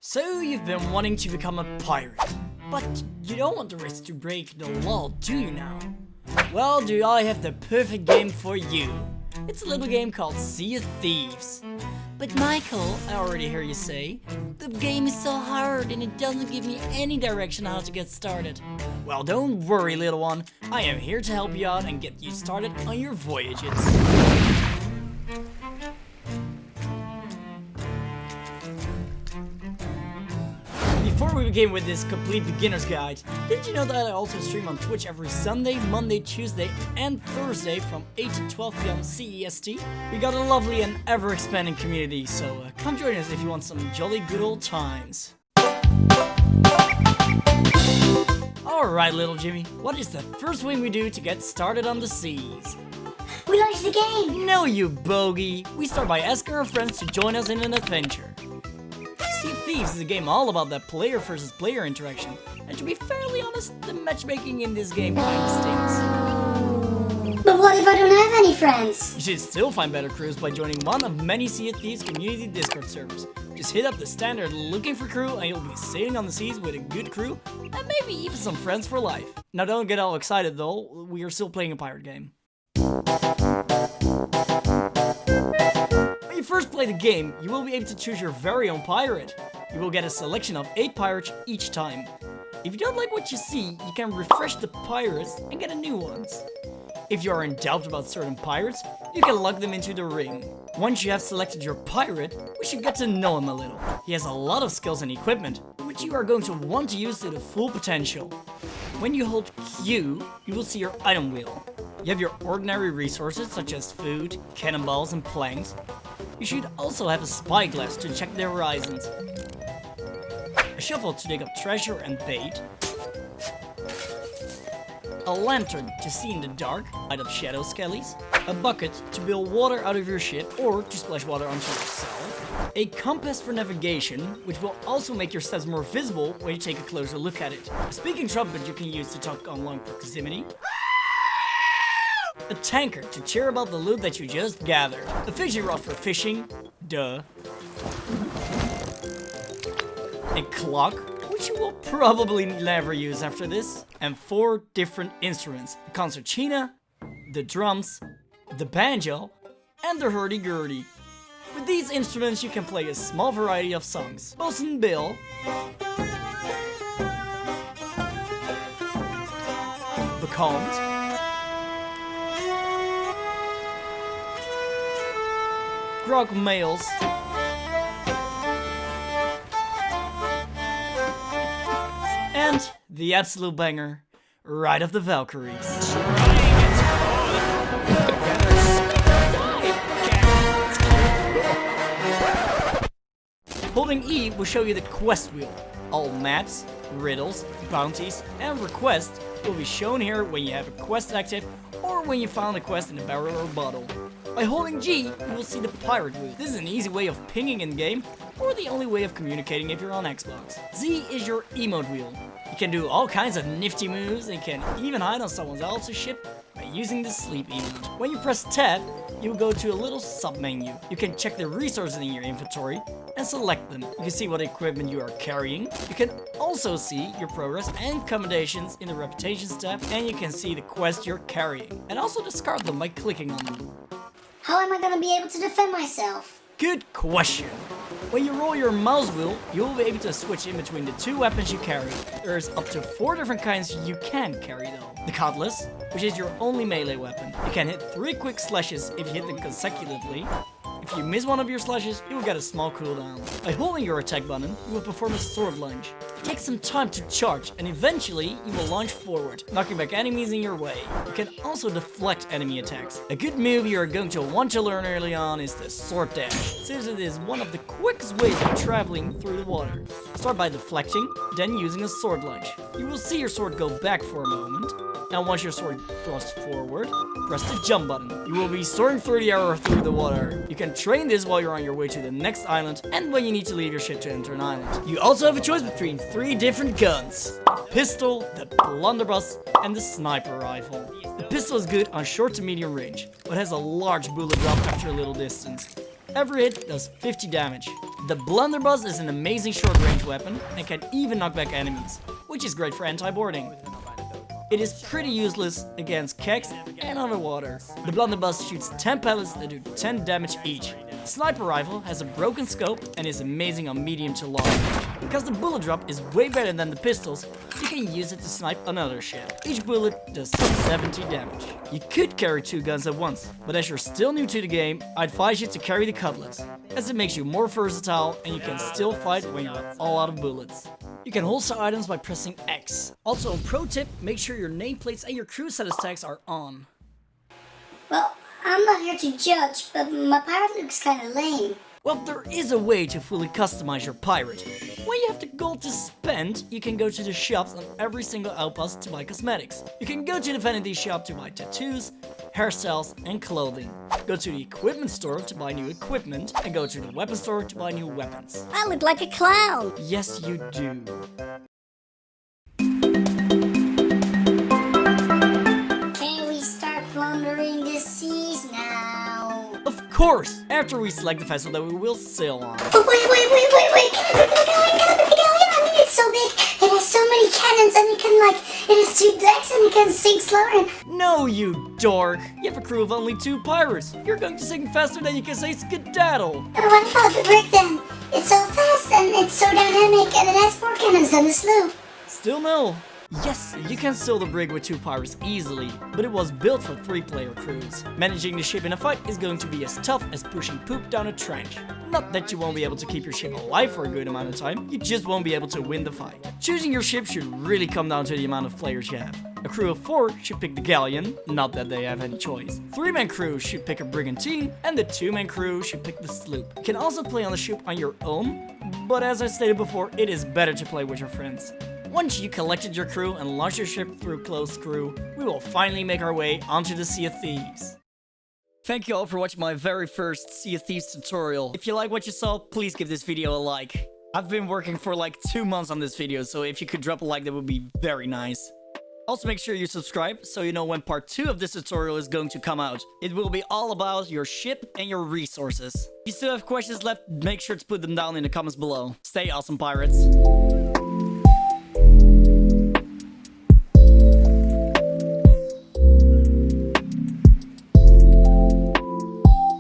So you've been wanting to become a pirate, but you don't want the risk to break the law, do you now? Well, do I have the perfect game for you. It's a little game called Sea of Thieves. But Michael, I already hear you say, the game is so hard and it doesn't give me any direction how to get started. Well, don't worry, little one. I am here to help you out and get you started on your voyages. Before we begin with this complete beginner's guide, did you know that I also stream on Twitch every Sunday, Monday, Tuesday, and Thursday from 8 to 12 p.m. CEST? We got a lovely and ever-expanding community, so come join us if you want some jolly good old times. Alright, little Jimmy, what is the first thing we do to get started on the seas? We launch the game! No, you bogey! We start by asking our friends to join us in an adventure. Sea of Thieves is a game all about that player versus player interaction, and to be fairly honest, the matchmaking in this game kinda stinks. But what if I don't have any friends? You should still find better crews by joining one of many Sea of Thieves community Discord servers. Just hit up the standard looking for crew and you'll be sailing on the seas with a good crew, and maybe even some friends for life. Now don't get all excited though, we are still playing a pirate game. When you first play the game, you will be able to choose your very own pirate. You will get a selection of 8 pirates each time. If you don't like what you see, you can refresh the pirates and get a new ones. If you are in doubt about certain pirates, you can log them into the ring. Once you have selected your pirate, we should get to know him a little. He has a lot of skills and equipment, which you are going to want to use to the full potential. When you hold Q, you will see your item wheel. You have your ordinary resources such as food, cannonballs, and planks. You should also have a spyglass to check the horizons, a shovel to dig up treasure and bait, a lantern to see in the dark, light up shadow skellies, a bucket to build water out of your ship or to splash water onto yourself, a compass for navigation, which will also make your steps more visible when you take a closer look at it, a speaking trumpet you can use to talk on long proximity, a tanker to cheer about the loot that you just gathered, a fishing rod for fishing, duh, a clock, which you will probably never use after this, and 4 different instruments, the concertina, the drums, the banjo, and the hurdy-gurdy. With these instruments you can play a small variety of songs. Bosun Bill, the Count, Grog Males, and the absolute banger, Ride of the Valkyries. Holding E will show you the quest wheel. All maps, riddles, bounties, and requests will be shown here when you have a quest active or when you found a quest in a barrel or bottle. By holding G, you will see the pirate route. This is an easy way of pinging in game, or the only way of communicating if you're on Xbox. Z is your emote wheel. You can do all kinds of nifty moves and can even hide on someone else's ship by using the sleep emote. When you press tab, you will go to a little sub-menu. You can check the resources in your inventory and select them. You can see what equipment you are carrying. You can also see your progress and commendations in the reputations tab, and you can see the quest you're carrying, and also discard them by clicking on them. How am I gonna be able to defend myself? Good question. When you roll your mouse wheel, you'll be able to switch in between the 2 weapons you carry. There's up to 4 different kinds you can carry though. The cutlass, which is your only melee weapon. You can hit 3 quick slashes if you hit them consecutively. If you miss one of your slashes, you will get a small cooldown. By holding your attack button, you will perform a sword lunge. It takes some time to charge, and eventually you will launch forward, knocking back enemies in your way. You can also deflect enemy attacks. A good move you are going to want to learn early on is the sword dash, since it is one of the quickest ways of traveling through the water. Start by deflecting, then using a sword lunge. You will see your sword go back for a moment. Now once your sword thrusts forward, press the jump button. You will be soaring through the air or through the water. You can train this while you're on your way to the next island and when you need to leave your ship to enter an island. You also have a choice between 3 different guns: the pistol, the blunderbuss, and the sniper rifle. The pistol is good on short to medium range, but has a large bullet drop after a little distance. Every hit does 50 damage. The blunderbuss is an amazing short-range weapon and can even knock back enemies, which is great for anti-boarding. It is pretty useless against kegs and underwater. The blunderbuss shoots 10 pellets that do 10 damage each. The sniper rifle has a broken scope and is amazing on medium to long range. Because the bullet drop is way better than the pistols, you can use it to snipe another ship. Each bullet does 70 damage. You could carry 2 guns at once, but as you're still new to the game, I advise you to carry the cutlass, as it makes you more versatile and you can still fight when you're all out of bullets. You can holster items by pressing X. Also, a pro tip, make sure your nameplates and your crew status tags are on. Well, I'm not here to judge, but my pirate looks kinda lame. Well, there is a way to fully customize your pirate. When you have the gold to spend, you can go to the shops on every single outpost to buy cosmetics. You can go to the vanity shop to buy tattoos, hairstyles, and clothing. Go to the equipment store to buy new equipment, and go to the weapon store to buy new weapons. I look like a clown. Yes, you do. Can we start plundering the seas now? Of course! After we select the vessel that we will sail on. Oh, wait. Can I be the galleon? I mean, it's so big. It has so many cannons and it has 2 decks and it can sink slower and... No, you dork! You have a crew of only 2 pirates. You're going to sink faster than you can say skedaddle. But what about the brig then? It's so fast and it's so dynamic and it has 4 cannons than the sloop. Still no. Yes, you can sail the brig with 2 pirates easily, but it was built for 3-player crews. Managing the ship in a fight is going to be as tough as pushing poop down a trench. Not that you won't be able to keep your ship alive for a good amount of time, you just won't be able to win the fight. Choosing your ship should really come down to the amount of players you have. A crew of 4 should pick the galleon, not that they have any choice. 3-man crew should pick a brigantine, and the 2-man crew should pick the sloop. You can also play on the ship on your own, but as I stated before, it is better to play with your friends. Once you collected your crew and launched your ship through closed crew, we will finally make our way onto the Sea of Thieves. Thank you all for watching my very first Sea of Thieves tutorial. If you like what you saw, please give this video a like. I've been working for like 2 months on this video, so if you could drop a like, that would be very nice. Also make sure you subscribe so you know when part 2 of this tutorial is going to come out. It will be all about your ship and your resources. If you still have questions left, make sure to put them down in the comments below. Stay awesome, pirates.